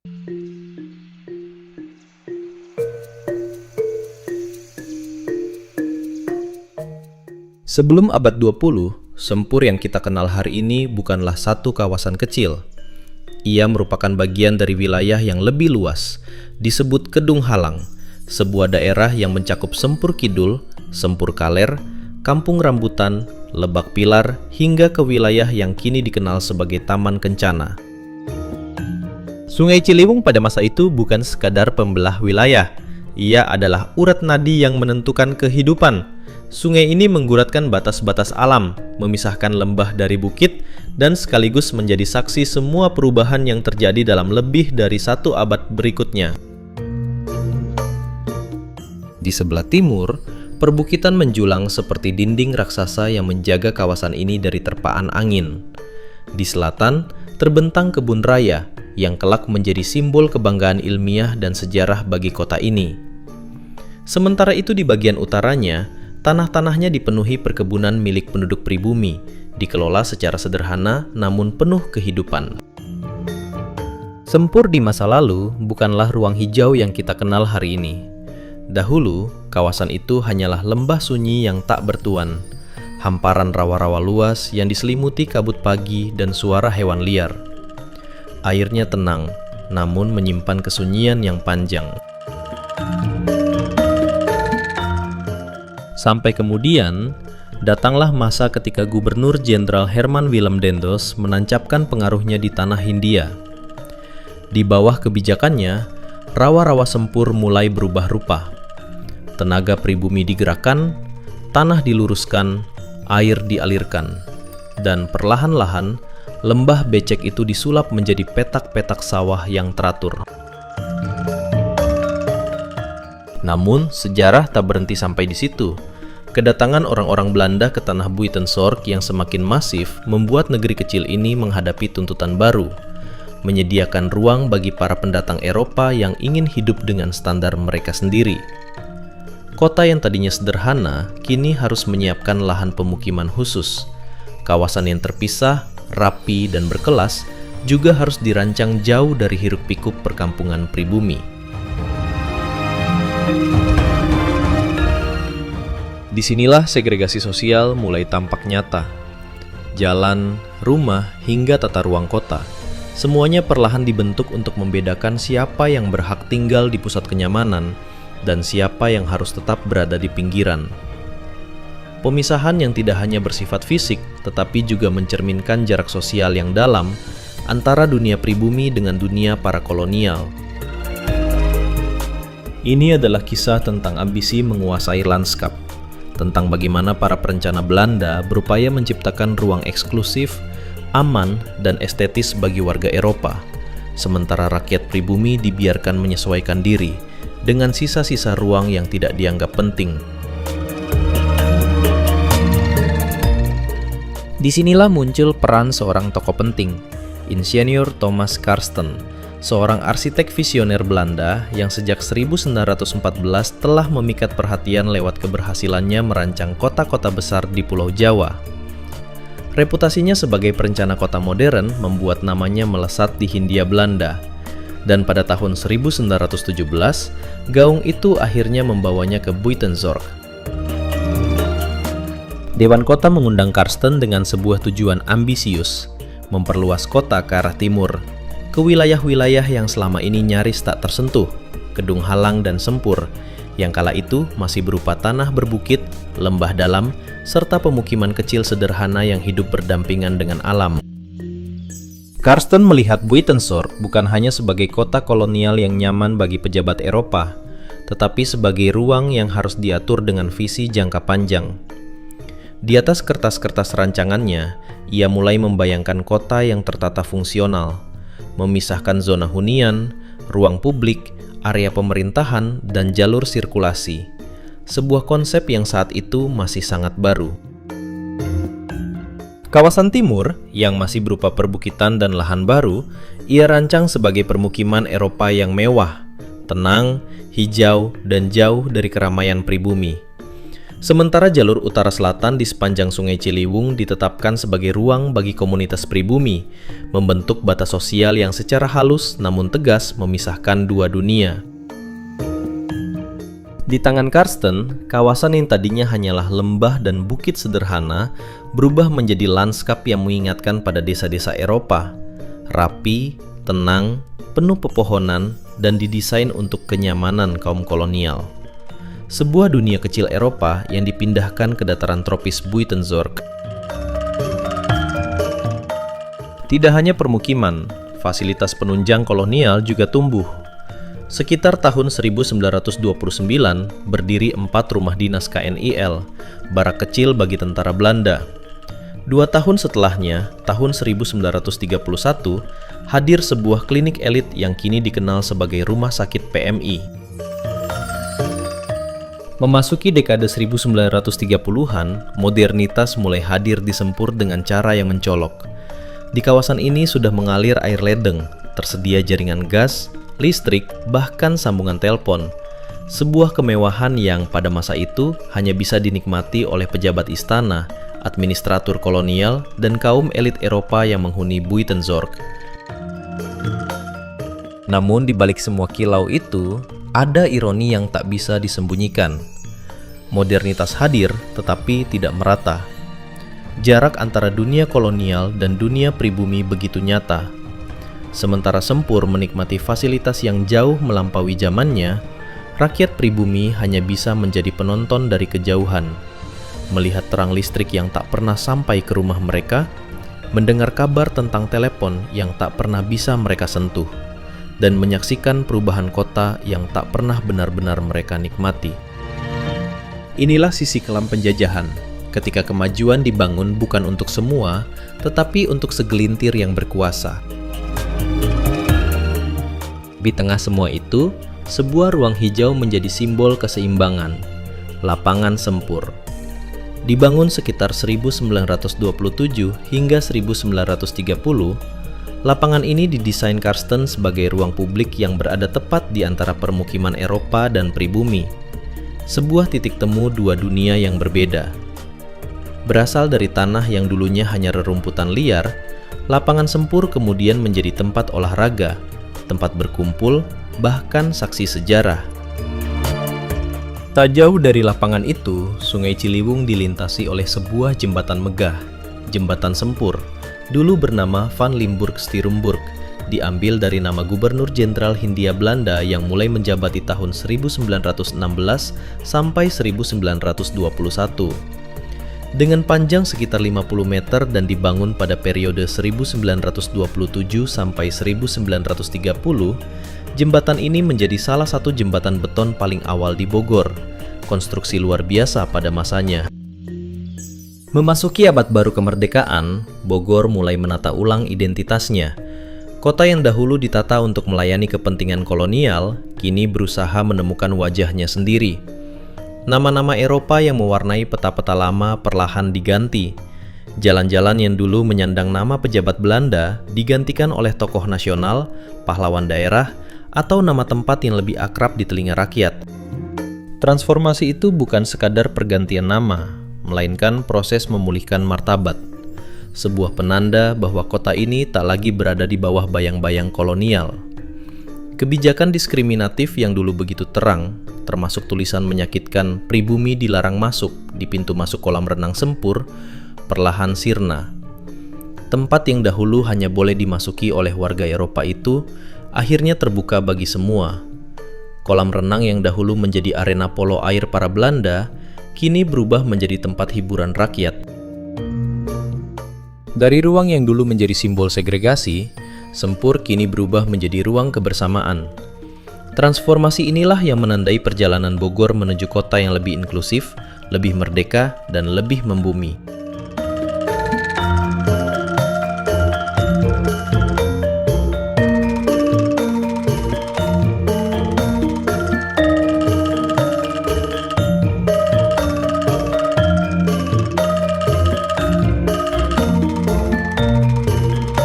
Sebelum abad 20, Sempur yang kita kenal hari ini bukanlah satu kawasan kecil. Ia merupakan bagian dari wilayah yang lebih luas, disebut Kedung Halang, sebuah daerah yang mencakup Sempur Kidul, Sempur Kaler, Kampung Rambutan, Lebak Pilar, hingga ke wilayah yang kini dikenal sebagai Taman Kencana. Sungai Ciliwung pada masa itu bukan sekadar pembelah wilayah. Ia adalah urat nadi yang menentukan kehidupan. Sungai ini mengguratkan batas-batas alam, memisahkan lembah dari bukit, dan sekaligus menjadi saksi semua perubahan yang terjadi dalam lebih dari satu abad berikutnya. Di sebelah timur, perbukitan menjulang seperti dinding raksasa yang menjaga kawasan ini dari terpaan angin. Di selatan, terbentang kebun raya, yang kelak menjadi simbol kebanggaan ilmiah dan sejarah bagi kota ini. Sementara itu di bagian utaranya, tanah-tanahnya dipenuhi perkebunan milik penduduk pribumi, dikelola secara sederhana namun penuh kehidupan. Sempur di masa lalu bukanlah ruang hijau yang kita kenal hari ini. Dahulu, kawasan itu hanyalah lembah sunyi yang tak bertuan, hamparan rawa-rawa luas yang diselimuti kabut pagi dan suara hewan liar. Airnya tenang, namun menyimpan kesunyian yang panjang. Sampai kemudian, datanglah masa ketika Gubernur Jenderal Herman Willem Dendos menancapkan pengaruhnya di tanah Hindia. Di bawah kebijakannya, rawa-rawa Sempur mulai berubah rupa. Tenaga pribumi digerakkan, tanah diluruskan, air dialirkan, dan perlahan-lahan lembah becek itu disulap menjadi petak-petak sawah yang teratur. Namun, sejarah tak berhenti sampai di situ. Kedatangan orang-orang Belanda ke tanah Buitenzorg yang semakin masif membuat negeri kecil ini menghadapi tuntutan baru, menyediakan ruang bagi para pendatang Eropa yang ingin hidup dengan standar mereka sendiri. Kota yang tadinya sederhana, kini harus menyiapkan lahan pemukiman khusus. Kawasan yang terpisah, rapi, dan berkelas juga harus dirancang jauh dari hiruk-pikuk perkampungan pribumi. Disinilah segregasi sosial mulai tampak nyata. Jalan, rumah, hingga tata ruang kota, semuanya perlahan dibentuk untuk membedakan siapa yang berhak tinggal di pusat kenyamanan dan siapa yang harus tetap berada di pinggiran. Pemisahan yang tidak hanya bersifat fisik, tetapi juga mencerminkan jarak sosial yang dalam antara dunia pribumi dengan dunia para kolonial. Ini adalah kisah tentang ambisi menguasai lanskap, tentang bagaimana para perencana Belanda berupaya menciptakan ruang eksklusif, aman, dan estetis bagi warga Eropa, sementara rakyat pribumi dibiarkan menyesuaikan diri dengan sisa-sisa ruang yang tidak dianggap penting. Disinilah muncul peran seorang tokoh penting, Insinyur Thomas Karsten, seorang arsitek visioner Belanda yang sejak 1914 telah memikat perhatian lewat keberhasilannya merancang kota-kota besar di Pulau Jawa. Reputasinya sebagai perencana kota modern membuat namanya melesat di Hindia Belanda, dan pada tahun 1917, gaung itu akhirnya membawanya ke Buitenzorg. Dewan Kota mengundang Karsten dengan sebuah tujuan ambisius, memperluas kota ke arah timur, ke wilayah-wilayah yang selama ini nyaris tak tersentuh, Kedung Halang dan Sempur, yang kala itu masih berupa tanah berbukit, lembah dalam, serta pemukiman kecil sederhana yang hidup berdampingan dengan alam. Karsten melihat Buitenzorg bukan hanya sebagai kota kolonial yang nyaman bagi pejabat Eropa, tetapi sebagai ruang yang harus diatur dengan visi jangka panjang. Di atas kertas-kertas rancangannya, ia mulai membayangkan kota yang tertata fungsional, memisahkan zona hunian, ruang publik, area pemerintahan, dan jalur sirkulasi. Sebuah konsep yang saat itu masih sangat baru. Kawasan timur, yang masih berupa perbukitan dan lahan baru, ia rancang sebagai permukiman Eropa yang mewah, tenang, hijau, dan jauh dari keramaian pribumi. Sementara jalur utara selatan di sepanjang Sungai Ciliwung ditetapkan sebagai ruang bagi komunitas pribumi, membentuk batas sosial yang secara halus namun tegas memisahkan dua dunia. Di tangan Karsten, kawasan yang tadinya hanyalah lembah dan bukit sederhana berubah menjadi lanskap yang mengingatkan pada desa-desa Eropa, rapi, tenang, penuh pepohonan, dan didesain untuk kenyamanan kaum kolonial. Sebuah dunia kecil Eropa yang dipindahkan ke dataran tropis Buitenzorg. Tidak hanya permukiman, fasilitas penunjang kolonial juga tumbuh. Sekitar tahun 1929, berdiri 4 rumah dinas KNIL, barak kecil bagi tentara Belanda. 2 tahun setelahnya, tahun 1931, hadir sebuah klinik elit yang kini dikenal sebagai Rumah Sakit PMI. Memasuki dekade 1930-an, modernitas mulai hadir di Sempur dengan cara yang mencolok. Di kawasan ini sudah mengalir air ledeng, tersedia jaringan gas, listrik, bahkan sambungan telepon. Sebuah kemewahan yang pada masa itu hanya bisa dinikmati oleh pejabat istana, administratur kolonial, dan kaum elit Eropa yang menghuni Buitenzorg. Namun di balik semua kilau itu, ada ironi yang tak bisa disembunyikan. Modernitas hadir, tetapi tidak merata. Jarak antara dunia kolonial dan dunia pribumi begitu nyata. Sementara Sempur menikmati fasilitas yang jauh melampaui zamannya, rakyat pribumi hanya bisa menjadi penonton dari kejauhan, melihat terang listrik yang tak pernah sampai ke rumah mereka, mendengar kabar tentang telepon yang tak pernah bisa mereka sentuh, dan menyaksikan perubahan kota yang tak pernah benar-benar mereka nikmati. Inilah sisi kelam penjajahan, ketika kemajuan dibangun bukan untuk semua, tetapi untuk segelintir yang berkuasa. Di tengah semua itu, sebuah ruang hijau menjadi simbol keseimbangan, Lapangan Sempur. Dibangun sekitar 1927 hingga 1930, lapangan ini didesain Karsten sebagai ruang publik yang berada tepat di antara permukiman Eropa dan pribumi. Sebuah titik temu dua dunia yang berbeda. Berasal dari tanah yang dulunya hanya rerumputan liar, Lapangan Sempur kemudian menjadi tempat olahraga, tempat berkumpul, bahkan saksi sejarah. Tak jauh dari lapangan itu, Sungai Ciliwung dilintasi oleh sebuah jembatan megah, Jembatan Sempur, dulu bernama Van Limburg-Stirumburg, diambil dari nama Gubernur Jenderal Hindia Belanda yang mulai menjabat di tahun 1916 sampai 1921. Dengan panjang sekitar 50 meter dan dibangun pada periode 1927 sampai 1930, jembatan ini menjadi salah satu jembatan beton paling awal di Bogor, konstruksi luar biasa pada masanya. Memasuki abad baru kemerdekaan, Bogor mulai menata ulang identitasnya. Kota yang dahulu ditata untuk melayani kepentingan kolonial, kini berusaha menemukan wajahnya sendiri. Nama-nama Eropa yang mewarnai peta-peta lama perlahan diganti. Jalan-jalan yang dulu menyandang nama pejabat Belanda digantikan oleh tokoh nasional, pahlawan daerah, atau nama tempat yang lebih akrab di telinga rakyat. Transformasi itu bukan sekadar pergantian nama, melainkan proses memulihkan martabat. Sebuah penanda bahwa kota ini tak lagi berada di bawah bayang-bayang kolonial. Kebijakan diskriminatif yang dulu begitu terang, termasuk tulisan menyakitkan pribumi dilarang masuk di pintu masuk kolam renang Sempur, perlahan sirna. Tempat yang dahulu hanya boleh dimasuki oleh warga Eropa itu, akhirnya terbuka bagi semua. Kolam renang yang dahulu menjadi arena polo air para Belanda, kini berubah menjadi tempat hiburan rakyat. Dari ruang yang dulu menjadi simbol segregasi, Sempur kini berubah menjadi ruang kebersamaan. Transformasi inilah yang menandai perjalanan Bogor menuju kota yang lebih inklusif, lebih merdeka, dan lebih membumi.